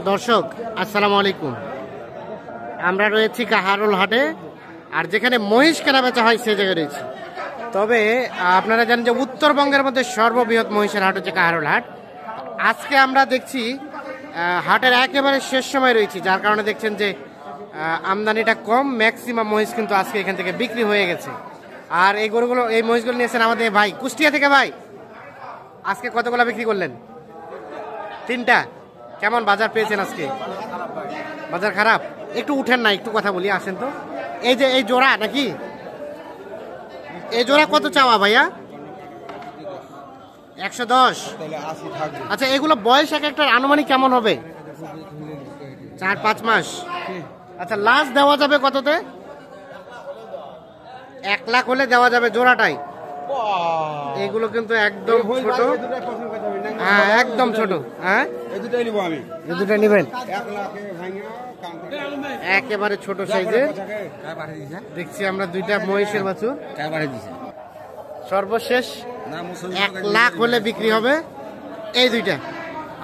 দর্শক আসসালামু আলাইকুম। আমরা রয়েছি কাহারোল হাটে, আর যেখানে মহিষ কেনা বেচা হয় সেই জায়গায় রয়েছি। তবে আপনারা জানেন যে উত্তরবঙ্গের মধ্যে সর্ববৃহৎ মহিষের হাট হচ্ছে কাহারোল হাট। আজকে আমরা দেখছি হাটের একেবারে শেষ সময় রয়েছি, যার কারণে দেখছেন যে আমদানিটা কম, ম্যাক্সিমাম মহিষ কিন্তু আজকে এখান থেকে বিক্রি হয়ে গেছে। আর এই গরুগুলো, এই মহিষগুলো নিয়েছেন আমাদের ভাই কুষ্টিয়া থেকে। ভাই আজকে কতগুলো বিক্রি করলেন? 3টা। কেমন বাজার পেয়েছেন আজকে? বাজার খারাপ? একটু উঠেন না, একটু কথা বলি, আসেন তো। এই যে এই জোড়া নাকি, এই জোড়া কত চাওয়া ভাইয়া? 110। আচ্ছা, এগুলো বয়স এক একটা আনুমানিক কেমন হবে? 4-5 মাস। আচ্ছা, লাস্ট দেওয়া যাবে কততে? 1 লাখ হলে দেওয়া যাবে জোড়াটাই। এগুলো কিন্তু একদম ছোট। হ্যাঁ, একদম ছোট। হ্যাঁ, এই দুটো নেবেন একেবারে ছোট সাইজের। দেখছি আমরা 2টা মহিষের বাছুর। সর্বশেষ 1 লাখ হলে বিক্রি হবে এই 2টা।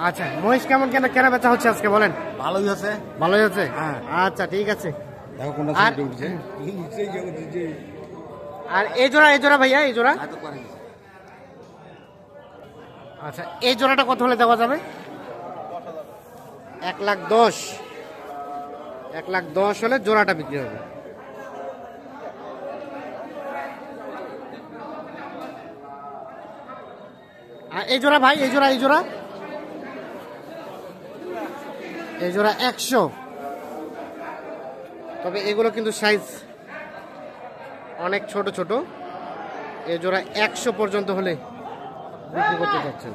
আচ্ছা, মহিষ কেমন কেনা বেচা হচ্ছে আজকে বলেন? ভালোই আছে। ভালোই আছে। আচ্ছা, ঠিক আছে। আর এই জোড়া ভাইয়া, এই জোড়া? আচ্ছা, এই জোড়াটা কত হলে দেওয়া যাবে? 1,10,000। 1,10,000 হলে জোড়াটা বিক্রি হবে। আর এই জোড়া ভাই, এই জোড়া 100। তবে এগুলো কিন্তু সাইজ অনেক ছোট ছোট। এই জোড়া 100 পর্যন্ত হলে বিক্রি করতে চাচ্ছেন।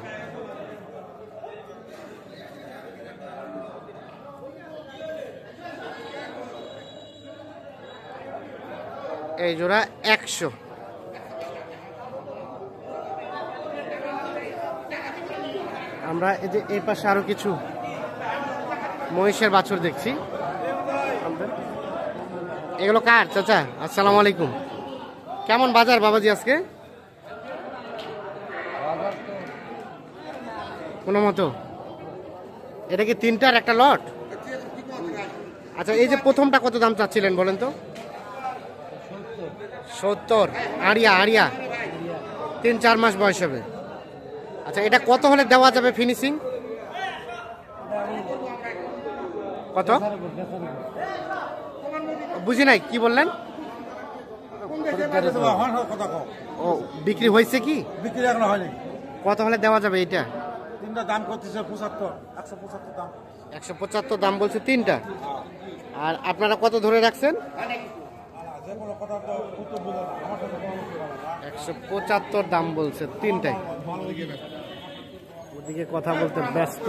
এই জোড়া 100। আমরা এই যে এই পাশে আরো কিছু মহিষের বাছুর দেখছি। এগুলো কার চাচা? আসসালামু আলাইকুম। কেমন বাজার বাবাজি আজকে? কোনো মতো। এটা কি 3টার একটা লট? আচ্ছা, এই যে প্রথমটা কত দাম চাচ্ছিলেন বলেন তো? 70। আড়িয়া 3-4 মাস বয়স হবে। আচ্ছা, এটা কত হলে দেওয়া যাবে ফিনিশিং? কত? বুঝি নাই, কি বললেন? ও, বিক্রি হয়েছে কি? বিক্রি এখনো হয়নি। কত হলে দেওয়া যাবে এটা? 3টা দাম করতেছে 75, 175 দাম। 175 দাম বলছে 3টা। আর আপনারা কত ধরে রাখছেন? 175 দাম বলছে 3টাই। ওদিকে কথা বলতে ব্যস্ত।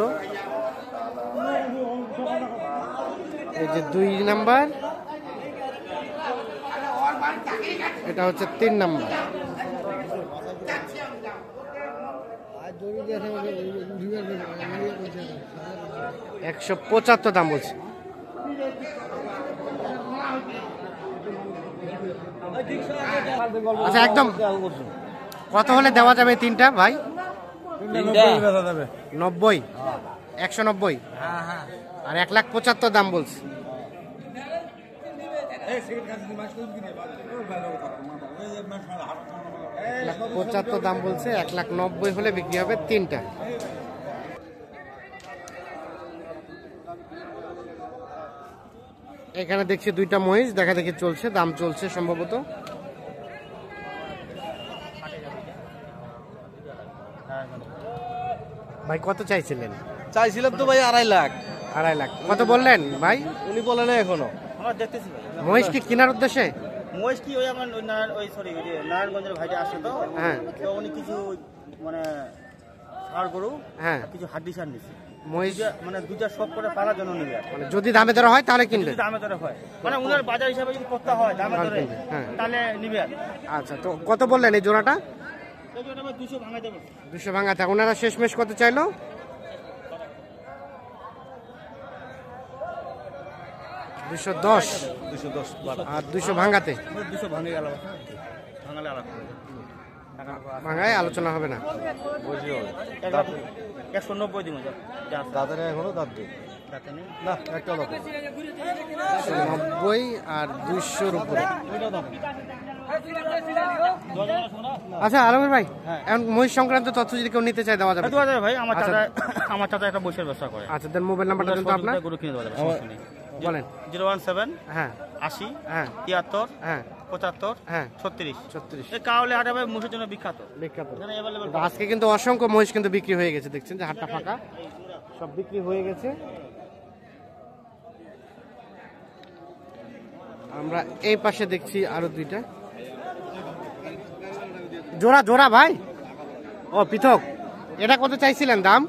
এই যে 2 নাম্বার, এটা হচ্ছে 3 নাম্বার। 175 দাম বলছে। আচ্ছা, একদম কত হলে দেওয়া যাবে 3টা ভাই? 90। 190। আর 1,75,000 দাম বলছে। 1,75,000 দাম বলছে। 1,90,000 হলে বিক্রি হবে 3টা। এখানে দেখছি 2টা মহিষ দেখা দেখি চলছে, দাম চলছে সম্ভবত। ভাই কত চাইছিলেন? চাইছিলাম তো ভাই 2.5 লাখ। 2.5 লাখ কত বললেন ভাই? উনি বলে না এখনো। আমরা দেখতেছি মহিষ কি কেনার উদ্দেশ্যে? মহিষ কি ওই আমার নারায়ণগঞ্জের ভাইটা আসে তো। হ্যাঁ, তো উনি কিছু মানে ষাঁড় গরু, হ্যাঁ, কিছু হাড্ডি সার নিচ্ছে মহিষ। মানে 2টা সব করে পালার জন্য নিবে। মানে যদি দামে দরে হয় তাহলে কিনবে? যদি দামে দরে হয়, মানে উনার বাজার হিসাবে যদি করতে হয় দামে দরে, হ্যাঁ, তাহলে নিবে। আচ্ছা, তো কত বললেন এই জোড়াটা? এই জোড়াটা 200 ভাঙাই দেবে। 200 ভাঙাতে। ওনারা শেষমেশ কত চাইলো? 210। 210 আর 200 ভাঙাতে? 200 ভাঙে গেল, ভাঙালে আলাদা ভাঙায় আলোচনা হবে না। 190 দিন। দাঁতের এখনো দাঁত দাঁতে নেই। না একটা দাম 90 আর 200-র উপরে। ওইটা দাম আচ্ছা আলমের ভাই, হ্যাঁ। এখন মহিষ সংক্রান্ত তথ্য যদি কেউ নিতে চায় দেওয়া যাবে? দেওয়া যাবে ভাই, আমার আচ্ছা। চাচা একটা বসের ব্যবসা করে। আচ্ছা, দেন মোবাইল নাম্বারটা কিন্তু আপনার গরু কিনে দেওয়া যাবে, সমস্যা নেই। বলেন। 017 হ্যাঁ 80 হ্যাঁ 73 হ্যাঁ 75 হ্যাঁ 36। 36 এই কাউলে হাটে ভাই মহিষের জন্য বিখ্যাত। বিখ্যাত। এখানে অ্যাভেলেবল তো আজকে কিন্তু অসংখ্য মহিষ কিন্তু বিক্রি হয়ে গেছে, দেখছেন যে হাটটা ফাঁকা, সব বিক্রি হয়ে গেছে। আমরা এই পাশে দেখছি আরো দুইটা জোড়া জোড়া ভাই। ও পৃথক, এটা কত চাইছিলেন দাম?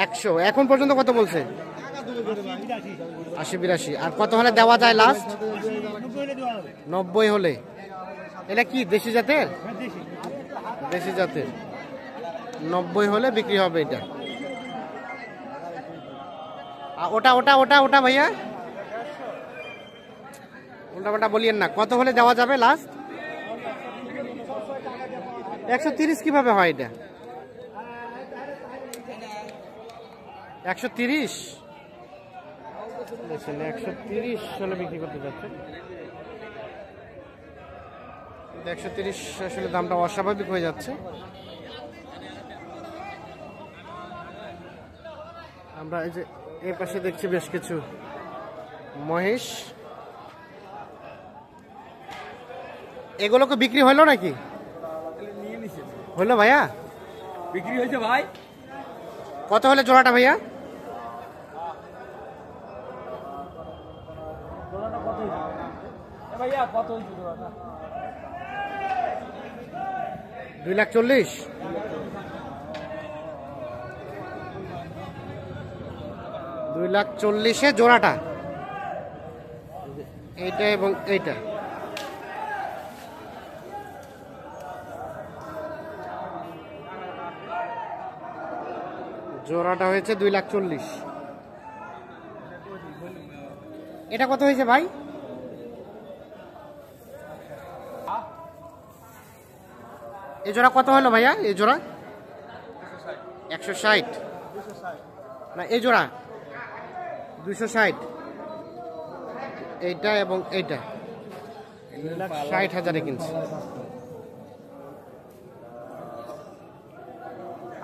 100। এখন পর্যন্ত কত বলছে? 80-82। আর কত হলে দেওয়া যায় লাস্ট? 90 হলে। এটা কি দেশি জাতের? দেশি জাতের। 90 হলে বিক্রি হবে এটা। ওটা ওটা ওটা ওটা ভাইয়া, ওটা বলিয়েন না, কত হলে দেওয়া যাবে লাস্ট? 130 কিভাবে হয় এটা? 130 130 হলে বিক্রি করতে যাচ্ছে। 130 আসলে দামটা অস্বাভাবিক হয়ে যাচ্ছে। আমরা এই যে এই পাশে দেখছি বেশ কিছু মহিষ, এগুলোকে বিক্রি হলো নাকি? হলো ভাইয়া, বিক্রি হয়েছে ভাই। কত হলে জোড়াটা ভাইয়া? ভাইয়া কত হয়েছে জোড়াটা? 240,000। 240,000-এ জোড়াটা, এইটা এবং এইটা। জোড়াটা হয়েছে 240,000। এটা কত হয়েছে ভাই? এই জোড়া কত হলো ভাইয়া? এই জোড়া 160 না, এই জোড়া 260। এইটা এবং এইটা 2,60,000-এ কিনছে।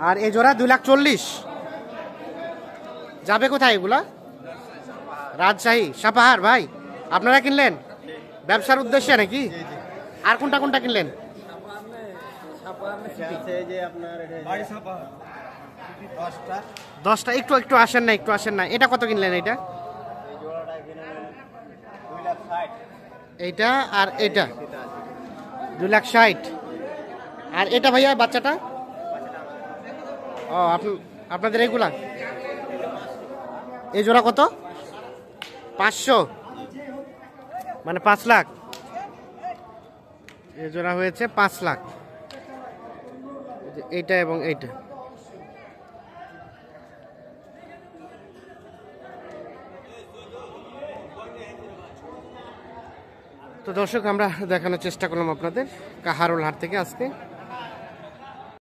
আর এই জোড়া 240,000। যাবে কোথায় এগুলা? রাজশাহী, সাপাহার। ভাই আপনারা কিনলেন ব্যবসার উদ্দেশ্যে নাকি? আর কোনটা কোনটা কিনলেন? যে আপনার বাড়ি ছাপা 10টা। 10টা। একটু একটু আসেন না, একটু আসেন না। এটা কত কিনলেন? এটা এই জোড়াটা কিনে 2,60,000। এইটা আর এটা 2,60,000। আর এটা ভাইয়া বাচ্চাটা? ও আপনাদের এগুলা এই জোড়া কত? 500, মানে 5 লাখ। এই জোড়া হয়েছে 5 লাখ। এইটা এবং এইটা। তো দর্শক, আমরা দেখানোর চেষ্টা করলাম আপনাদের কাহারোল হাট থেকে আজকে।